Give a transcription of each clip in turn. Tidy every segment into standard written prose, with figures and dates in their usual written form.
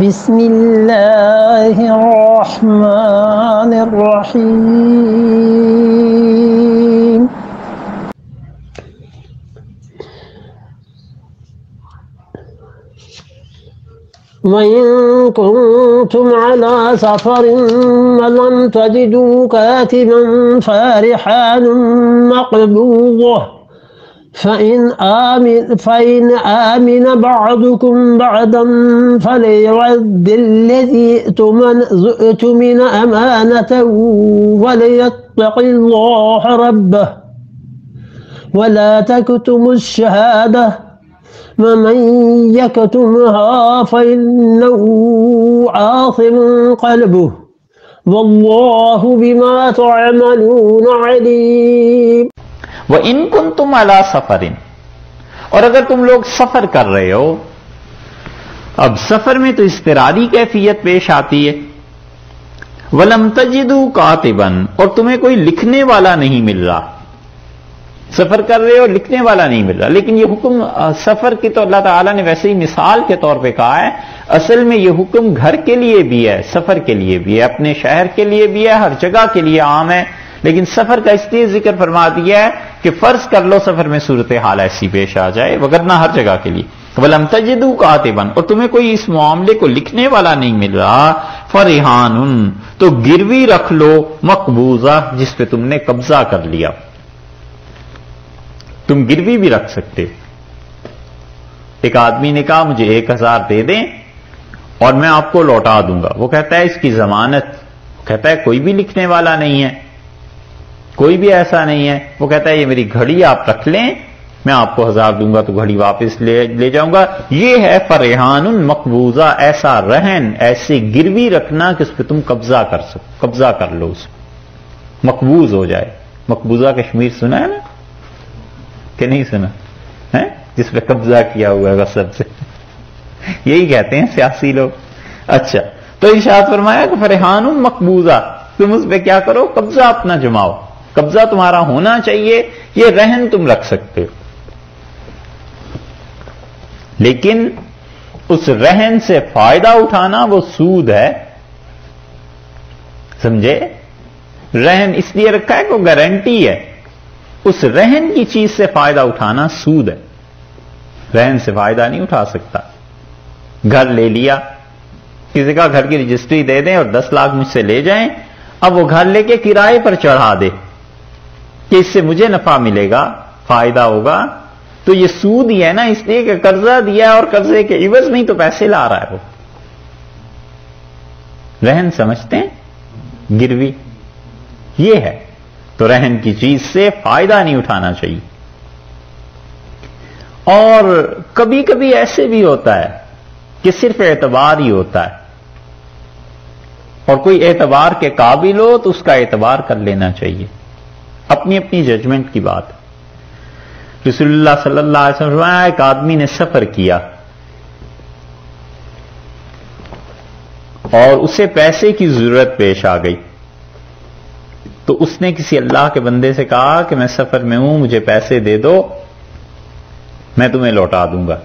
بسم اللہ الرحمن الرحیم وَإِن كُنتُمْ عَلَى سَفَرٍ وَلَمْ تَجِدُوا كَاتِبًا فَرِحَانٌ مَّقْبُوضَةٌ فَإِنْ آمِنَ بَعْضُكُمْ بَعْضًا فَلْيُؤَدِّ الَّذِي اؤْتُمِنَ أَمَانَتَهُ وَلْيَتَّقِ اللَّهَ رَبَّهُ وَلَا تَكْتُمُوا الشَّهَادَةَ وَمَن يَكْتُمْهَا فَإِنَّهُ آثِمٌ قَلْبُهُ وَاللَّهُ بِمَا تَعْمَلُونَ عَلِيمٌ۔ وَإِن كُنتُمْ عَلَى سَفَرٍ، اور اگر تم لوگ سفر کر رہے ہو، اب سفر میں تو اضطراری کیفیت پیش آتی ہے۔ وَلَمْ تَجِدُوا كَاتِبًا، اور تمہیں کوئی لکھنے والا نہیں مل رہا، سفر کر رہے ہو لکھنے والا نہیں مل رہا۔ لیکن یہ حکم سفر کی تو اللہ تعالیٰ نے ویسے ہی مثال کے طور پہ کہا ہے، اصل میں یہ حکم گھر کے لیے بھی ہے، سفر کے لیے بھی ہے، اپنے شہر کے لیے بھی ہے، ہر جگہ کے لیے عام ہے، لیکن سفر کا اس لیے ذکر فرما دیا ہے کہ فرض کر لو سفر میں صورتحال ایسی پیش آ جائے، وگرنہ ہر جگہ کے لیے۔ وَلَمْ تَجِدُوا كَاتِبًا، اور تمہیں کوئی اس معاملے کو لکھنے والا نہیں مل رہا، فَرِحَانٌ، تو گروی رکھ لو، مقبوضہ، جس پہ تم نے قبضہ کر لیا۔ تم گروی بھی رکھ سکتے۔ ایک آدمی نے کہا مجھے 1000 دے دیں اور میں آپ کو لوٹا دوں گا، وہ کہتا ہے اس کی ضمانت، کہتا ہے کوئی بھی لکھنے والا نہیں ہے، کوئی بھی ایسا نہیں ہے، وہ کہتا ہے یہ میری گھڑی آپ رکھ لیں، میں آپ کو 1000 دوں گا تو گھڑی واپس لے جاؤں گا۔ یہ ہے فرحان مقبوضہ، ایسا رہن، ایسی گروی رکھنا کہ اس پہ تم قبضہ کر لو، اس مقبوض ہو جائے۔ مقبوضہ کشمیر سنا ہے نا کہ نہیں سنا ہے؟ جس پہ قبضہ کیا ہوا ہے غصب سے، یہی کہتے ہیں سیاسی لوگ۔ اچھا، تو ارشاد فرمایا کہ فرحان مقبوضہ، تم اس پہ کیا کرو، قبضہ اپنا جماؤ، قبضہ تمہارا ہونا چاہیے، یہ رہن تم رکھ سکتے ہو، لیکن اس رہن سے فائدہ اٹھانا وہ سود ہے، سمجھے؟ رہن اس لیے رکھا ہے کہ گارنٹی ہے، اس رہن کی چیز سے فائدہ اٹھانا سود ہے، رہن سے فائدہ نہیں اٹھا سکتا۔ گھر لے لیا، کسی کا گھر کی رجسٹری دے دیں اور 10 لاکھ مجھ سے لے جائیں، اب وہ گھر لے کے کرائے پر چڑھا دے کہ اس سے مجھے نفع ملے گا، فائدہ ہوگا، تو یہ سود ہی ہے نا، اس لیے کہ قرضہ دیا اور قرضے کے عوض میں تو پیسے لا رہا ہے وہ۔ رہن سمجھتے ہیں؟ گروی یہ ہے، تو رہن کی چیز سے فائدہ نہیں اٹھانا چاہیے۔ اور کبھی کبھی ایسے بھی ہوتا ہے کہ صرف اعتبار ہی ہوتا ہے، اور کوئی اعتبار کے قابل ہو تو اس کا اعتبار کر لینا چاہیے، اپنی اپنی ججمنٹ کی بات۔ رسول اللہ صلی اللہ علیہ وسلم ایک آدمی نے سفر کیا اور اسے پیسے کی ضرورت پیش آ گئی، تو اس نے کسی اللہ کے بندے سے کہا کہ میں سفر میں ہوں، مجھے پیسے دے دو، میں تمہیں لوٹا دوں گا۔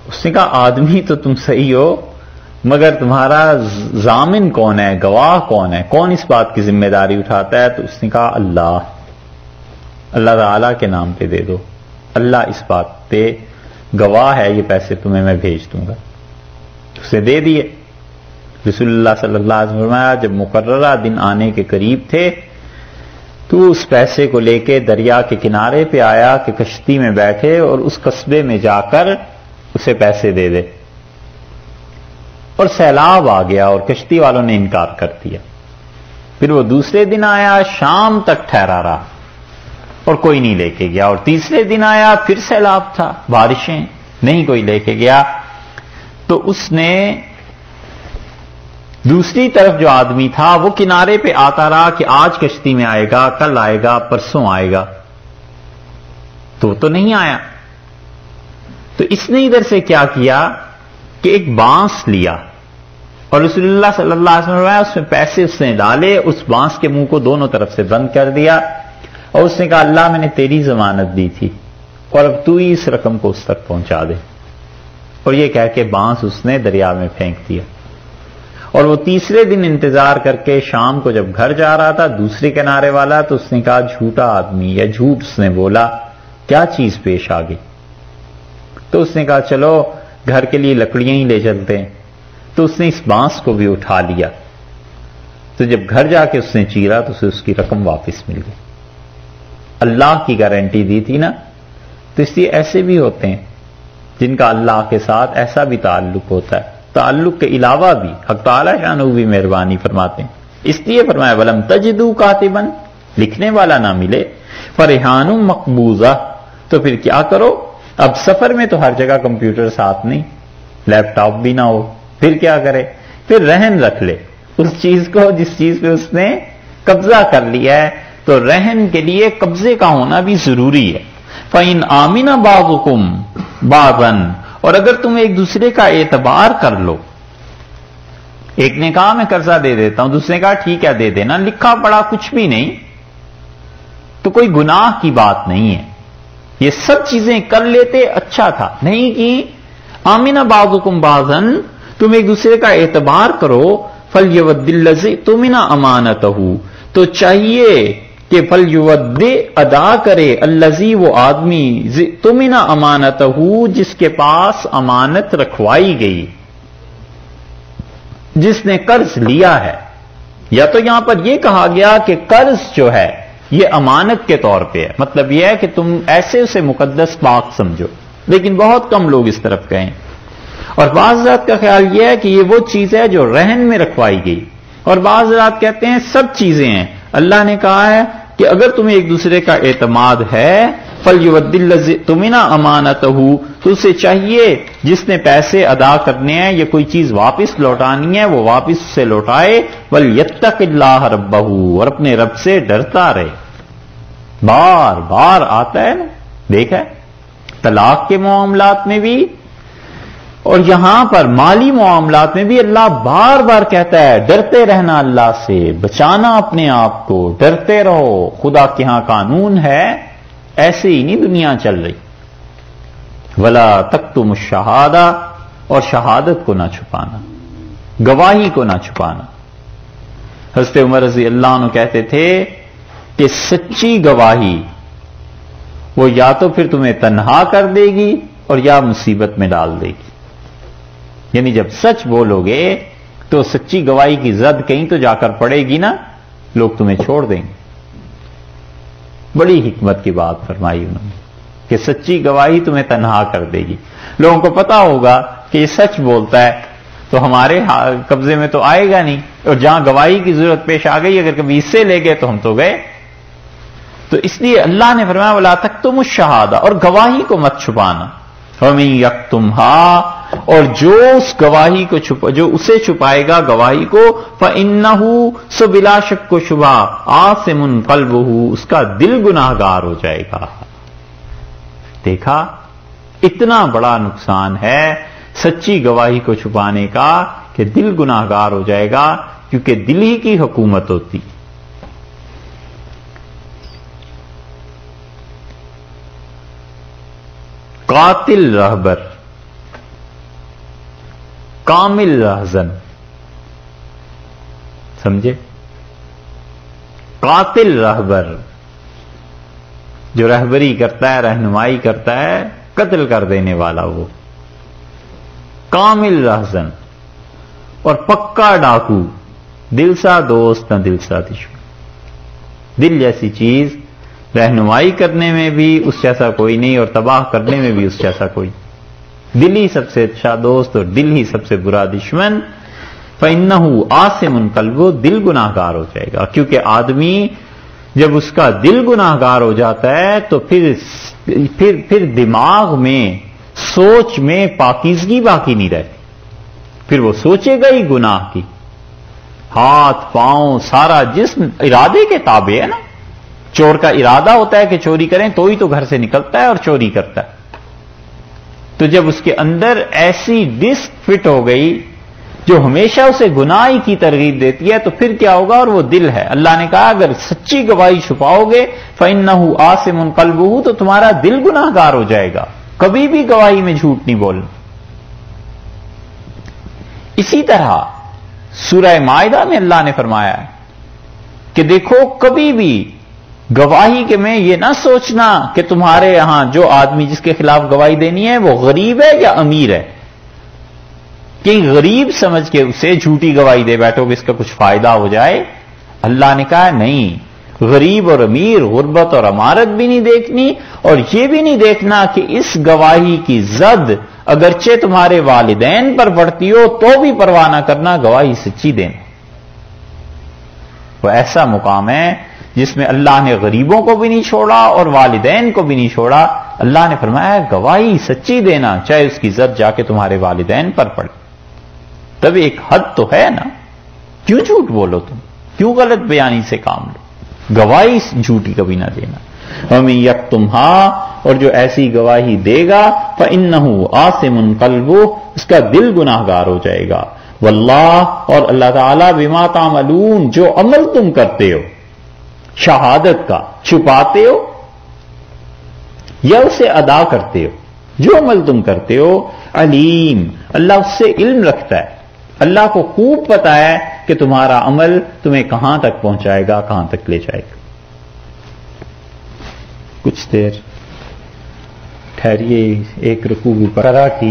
اس نے کہا آدمی تو تم صحیح ہو، مگر تمہارا ضامن کون ہے، گواہ کون ہے، کون اس بات کی ذمہ داری اٹھاتا ہے؟ تو اس نے کہا اللہ تعالیٰ کے نام پہ دے دو، اللہ اس بات پہ گواہ ہے، یہ پیسے تمہیں میں بھیج دوں گا۔ اسے دے دیے۔ رسول اللہ صلی اللہ علیہ وسلم جب مقررہ دن آنے کے قریب تھے تو اس پیسے کو لے کے دریا کے کنارے پہ آیا کہ کشتی میں بیٹھے اور اس قصبے میں جا کر اسے پیسے دے دے، اور سیلاب آ گیا اور کشتی والوں نے انکار کر دیا۔ پھر وہ دوسرے دن آیا، شام تک ٹھہرا رہا اور کوئی نہیں لے کے گیا، اور تیسرے دن آیا، پھر سیلاب تھا، بارشیں، نہیں کوئی لے کے گیا۔ تو اس نے دوسری طرف جو آدمی تھا وہ کنارے پہ آتا رہا کہ آج کشتی میں آئے گا، کل آئے گا، پرسوں آئے گا، تو نہیں آیا۔ تو اس نے ادھر سے کیا کیا کہ ایک بانس لیا اور رسول اللہ صلی اللہ علیہ وسلم اس میں پیسے اس نے ڈالے، اس بانس کے منہ کو دونوں طرف سے بند کر دیا، اور اس نے کہا اللہ میں نے تیری ضمانت دی تھی اور اب تو ہی اس رقم کو اس تک پہنچا دے۔ اور یہ کہہ کے بانس اس نے دریا میں پھینک دیا. اور وہ تیسرے دن انتظار کر کے شام کو جب گھر جا رہا تھا دوسرے کنارے والا، تو اس نے کہا جھوٹا آدمی، یا جھوٹ اس نے بولا، کیا چیز پیش آ گئی؟ تو اس نے کہا چلو گھر کے لیے لکڑیاں ہی لے چلتے ہیں. تو اس نے اس بانس کو بھی اٹھا لیا. تو جب گھر جا کے اس نے چیرا تو اسے اس کی رقم واپس مل گئی. اللہ کی گارنٹی دی تھی نا. تو اس لیے ایسے بھی ہوتے ہیں جن کا اللہ کے ساتھ ایسا بھی تعلق ہوتا ہے. تعلق کے علاوہ بھی حق تعالی شانہ بھی مہربانی فرماتے ہیں. اس لیے فرمایا ولم تجدوا کاتبا، لکھنے والا نہ ملے، فرہان مقبوضہ، تو پھر کیا کرو؟ اب سفر میں تو ہر جگہ کمپیوٹر ساتھ نہیں، لیپ ٹاپ بھی نہ ہو، پھر کیا کرے؟ پھر رہن رکھ لے اس چیز کو جس چیز پہ اس نے قبضہ کر لیا ہے. تو رہن کے لیے قبضے کا ہونا بھی ضروری ہے. فَإِنْ آمِنَ بَعْضُكُمْ بَعْضًا، اور اگر تم ایک دوسرے کا اعتبار کر لو، ایک نے کہا میں قرضہ دے دیتا ہوں، دوسرے نے کہا ٹھیک ہے دے دینا، لکھا پڑا کچھ بھی نہیں، تو کوئی گناہ کی بات نہیں ہے. یہ سب چیزیں کر لیتے اچھا تھا، نہیں کی. آمِنَ بَعْضُكُمْ بَعْضًا، تم ایک دوسرے کا اعتبار کرو. فَلْيُوَدِّ الَّذِي اؤْتُمِنَ أَمَانَتَهُ، تو چاہیے کہ فَلْيُوَدِّ ادا کرے الَّذِي وہ آدمی اؤْتُمِنَ أَمَانَتَهُ جس کے پاس امانت رکھوائی گئی، جس نے قرض لیا ہے. یا تو یہاں پر یہ کہا گیا کہ قرض جو ہے یہ امانت کے طور پہ ہے، مطلب یہ ہے کہ تم ایسے اسے مقدس پاک سمجھو، لیکن بہت کم لوگ اس طرف گئے. اور بعض حضرات کا خیال یہ ہے کہ یہ وہ چیز ہے جو رہن میں رکھوائی گئی، اور بعض حضرات کہتے ہیں سب چیزیں ہیں. اللہ نے کہا ہے کہ اگر تمہیں ایک دوسرے کا اعتماد ہے فَلْيُوَدِّ الَّذِي اؤْتُمِنَ أَمَانَتَهُ، تو اسے چاہیے جس نے پیسے ادا کرنے ہیں یا کوئی چیز واپس لوٹانی ہے وہ واپس سے لوٹائے. وَلْيَتَّقِ اللَّهَ رَبَّهُ، اور اپنے رب سے ڈرتا رہے. بار بار آتا ہے نا، دیکھا ہے طلاق کے معاملات میں بھی اور یہاں پر مالی معاملات میں بھی اللہ بار بار کہتا ہے ڈرتے رہنا اللہ سے، بچانا اپنے آپ کو، ڈرتے رہو. خدا کے ہاں قانون ہے، ایسے ہی نہیں دنیا چل رہی. ولا تکتموا الشہادہ، اور شہادت کو نہ چھپانا، گواہی کو نہ چھپانا. حضرت عمر رضی اللہ عنہ کہتے تھے کہ سچی گواہی وہ یا تو پھر تمہیں تنہا کر دے گی اور یا مصیبت میں ڈال دے گی. یعنی جب سچ بولو گے تو سچی گواہی کی زد کہیں تو جا کر پڑے گی نا، لوگ تمہیں چھوڑ دیں گے. بڑی حکمت کی بات فرمائی انہوں نے کہ سچی گواہی تمہیں تنہا کر دے گی. لوگوں کو پتا ہوگا کہ یہ سچ بولتا ہے تو ہمارے قبضے میں تو آئے گا نہیں، اور جہاں گواہی کی ضرورت پیش آ گئی اگر کبھی اس سے لے گئے تو ہم تو گئے. تو اس لیے اللہ نے فرمایا وَلَا تَكْتُمُوا الشَّهَادَةَ، اور گواہی کو مت چھپانا. وَمَن يَكْتُمْهَا، اور جو اس گواہی کو جو اسے چھپائے گا گواہی کو، فَإِنَّهُ، سو بلا شک و شبہ، آثم قلبہ، اس کا دل گناہگار ہو جائے گا. دیکھا اتنا بڑا نقصان ہے سچی گواہی کو چھپانے کا کہ دل گناہگار ہو جائے گا، کیونکہ دل ہی کی حکومت ہوتی. قاتل رہبر، کامل رہزن، سمجھے؟ قاتل رہبر جو رہبری کرتا ہے، رہنمائی کرتا ہے، قتل کر دینے والا وہ. کامل رہزن اور پکا ڈاکو، دل سا دوست نہ دل سا دشمن. دل جیسی چیز رہنمائی کرنے میں بھی اس جیسا کوئی نہیں اور تباہ کرنے میں بھی اس جیسا کوئی. دل ہی سب سے اچھا دوست اور دل ہی سب سے برا دشمن. فَإِنَّهُ آثم قلبہ، دل گناہگار ہو جائے گا. کیونکہ آدمی جب اس کا دل گناہگار ہو جاتا ہے تو پھر دماغ میں، سوچ میں پاکیزگی باقی نہیں رہتی. پھر وہ سوچے گا ہی گناہ کی. ہاتھ پاؤں سارا جسم ارادے کے تابع ہے نا. چور کا ارادہ ہوتا ہے کہ چوری کریں تو ہی تو گھر سے نکلتا ہے اور چوری کرتا ہے. تو جب اس کے اندر ایسی ڈسک فٹ ہو گئی جو ہمیشہ اسے گناہ کی ترغیب دیتی ہے تو پھر کیا ہوگا؟ اور وہ دل ہے. اللہ نے کہا اگر سچی گواہی چھپاؤ گے فَإِنَّهُ آثم قلبہ، تو تمہارا دل گناہگار ہو جائے گا. کبھی بھی گواہی میں جھوٹ نہیں بولنا. اسی طرح سورہ مائدہ میں اللہ نے فرمایا ہے کہ دیکھو کبھی بھی گواہی کے میں یہ نہ سوچنا کہ تمہارے یہاں جو آدمی جس کے خلاف گواہی دینی ہے وہ غریب ہے یا امیر ہے، کہ غریب سمجھ کے اسے جھوٹی گواہی دے بیٹھو کہ اس کا کچھ فائدہ ہو جائے۔ اللہ نے کہا نہیں، غریب اور امیر، غربت اور امارت بھی نہیں دیکھنی، اور یہ بھی نہیں دیکھنا کہ اس گواہی کی زد اگرچہ تمہارے والدین پر پڑتی ہو تو بھی پرواہ نہ کرنا، گواہی سچی دینا۔ وہ ایسا مقام ہے جس میں اللہ نے غریبوں کو بھی نہیں چھوڑا اور والدین کو بھی نہیں چھوڑا۔ اللہ نے فرمایا گواہی سچی دینا، چاہے اس کی زد جا کے تمہارے والدین پر پڑے۔ تب ایک حد تو ہے نا، کیوں جھوٹ بولو تم، کیوں غلط بیانی سے کام لو، گواہی جھوٹی کبھی نہ دینا۔ وَمَن يَكْتُمْهَا، اور جو ایسی گواہی دے گا فَإِنَّهُ آثِمٌ قَلْبُهُ، اس کا دل گناہگار ہو جائے گا۔ واللہ، اور اللہ تعالیٰ بما تعملون، جو عمل تم کرتے ہو شہادت کا، چھپاتے ہو یا اسے ادا کرتے ہو، جو عمل تم کرتے ہو علیم، اللہ اس سے علم رکھتا ہے، اللہ کو خوب پتا ہے کہ تمہارا عمل تمہیں کہاں تک پہنچائے گا، کہاں تک لے جائے گا۔ کچھ دیر ٹھہریے، ایک رکوع بھی پڑھا کی